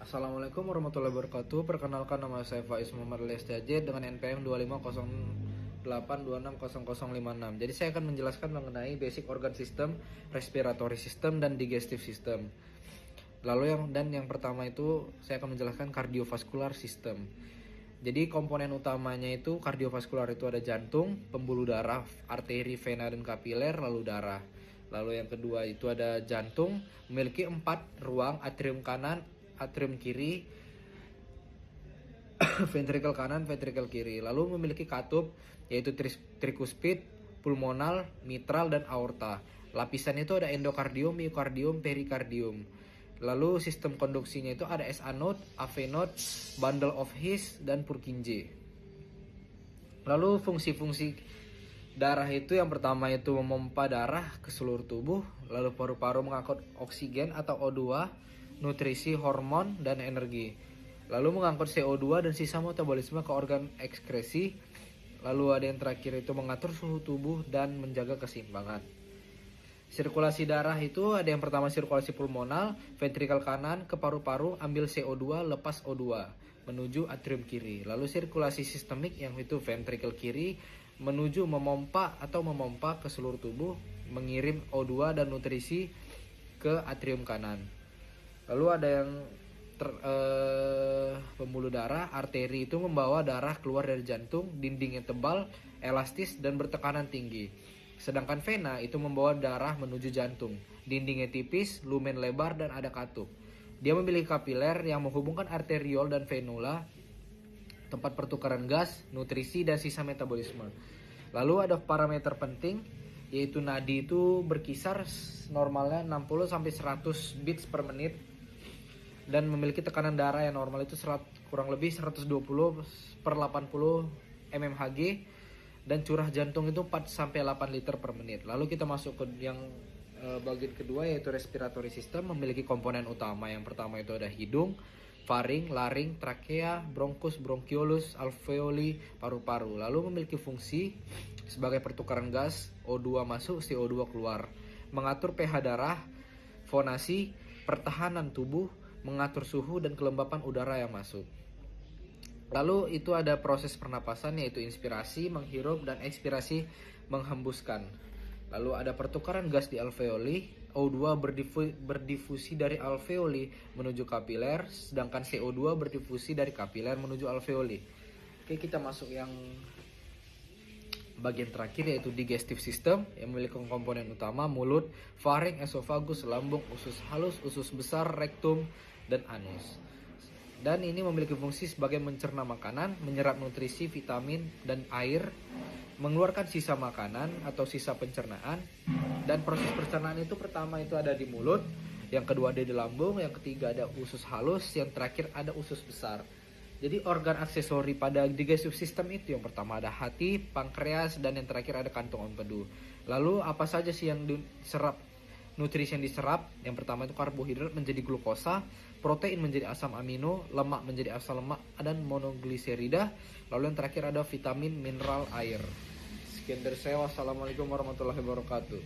Assalamualaikum warahmatullahi wabarakatuh. Perkenalkan, nama saya Faiz Muhammad Lestiaje dengan NPM 2508260056. Jadi saya akan menjelaskan mengenai basic organ system, respiratory system, dan digestive system. Yang pertama itu saya akan menjelaskan cardiovascular system. Jadi komponen utamanya itu kardiovaskular itu ada jantung, pembuluh darah, arteri, vena, dan kapiler, lalu darah. Lalu yang kedua itu ada jantung, memiliki 4 ruang: atrium kanan, atrium kiri, ventricle kanan, ventricle kiri. Lalu memiliki katup yaitu trikuspid, pulmonal, mitral, dan aorta. Lapisan itu ada endokardium, miokardium, perikardium. Lalu sistem konduksinya itu ada SA node, AV node, bundle of His, dan Purkinje. Lalu fungsi-fungsi darah itu yang pertama itu memompa darah ke seluruh tubuh, lalu paru-paru mengangkut oksigen atau O2, nutrisi, hormon, dan energi. Lalu mengangkut CO2 dan sisa metabolisme ke organ ekskresi. Lalu ada yang terakhir itu mengatur suhu tubuh dan menjaga keseimbangan. Sirkulasi darah itu ada yang pertama sirkulasi pulmonal, ventrikel kanan ke paru-paru, ambil CO2, lepas O2 menuju atrium kiri. Lalu sirkulasi sistemik yang itu ventrikel kiri menuju memompa ke seluruh tubuh, mengirim O2 dan nutrisi ke atrium kanan. Lalu ada yang pembuluh darah, arteri itu membawa darah keluar dari jantung, dindingnya tebal, elastis, dan bertekanan tinggi. Sedangkan vena itu membawa darah menuju jantung, dindingnya tipis, lumen lebar, dan ada katup. Dia memiliki kapiler yang menghubungkan arteriol dan venula, tempat pertukaran gas, nutrisi, dan sisa metabolisme. Lalu ada parameter penting, yaitu nadi itu berkisar normalnya 60-100 beats per menit, dan memiliki tekanan darah yang normal itu kurang lebih 120/80 mmHg, dan curah jantung itu 4-8 liter per menit. Lalu kita masuk ke yang bagian kedua, yaitu respiratory system, memiliki komponen utama. Yang pertama itu ada hidung, faring, laring, trakea, bronkus, bronchiolus, alveoli, paru-paru. Lalu memiliki fungsi sebagai pertukaran gas, O2 masuk, CO2 keluar, mengatur pH darah, fonasi, pertahanan tubuh, mengatur suhu dan kelembapan udara yang masuk. Lalu itu ada proses pernapasan, yaitu inspirasi, menghirup, dan ekspirasi, menghembuskan. Lalu ada pertukaran gas di alveoli, O2 berdifusi dari alveoli menuju kapiler, sedangkan CO2 berdifusi dari kapiler menuju alveoli. Oke, kita masuk yang bagian terakhir, yaitu digestive system, yang memiliki komponen utama mulut, faring, esofagus, lambung, usus halus, usus besar, rektum, dan anus. Dan ini memiliki fungsi sebagai mencerna makanan, menyerap nutrisi, vitamin, dan air, mengeluarkan sisa makanan atau sisa pencernaan. Dan proses pencernaan itu pertama itu ada di mulut, yang kedua ada di lambung, yang ketiga ada usus halus, yang terakhir ada usus besar. Jadi organ aksesori pada digestive system itu yang pertama ada hati, pankreas, dan yang terakhir ada kantung empedu. Lalu apa saja sih yang diserap? Nutrisi yang diserap, yang pertama itu karbohidrat menjadi glukosa, protein menjadi asam amino, lemak menjadi asam lemak, dan monogliserida. Lalu yang terakhir ada vitamin, mineral, air. Sekian dari saya. Wassalamualaikum warahmatullahi wabarakatuh.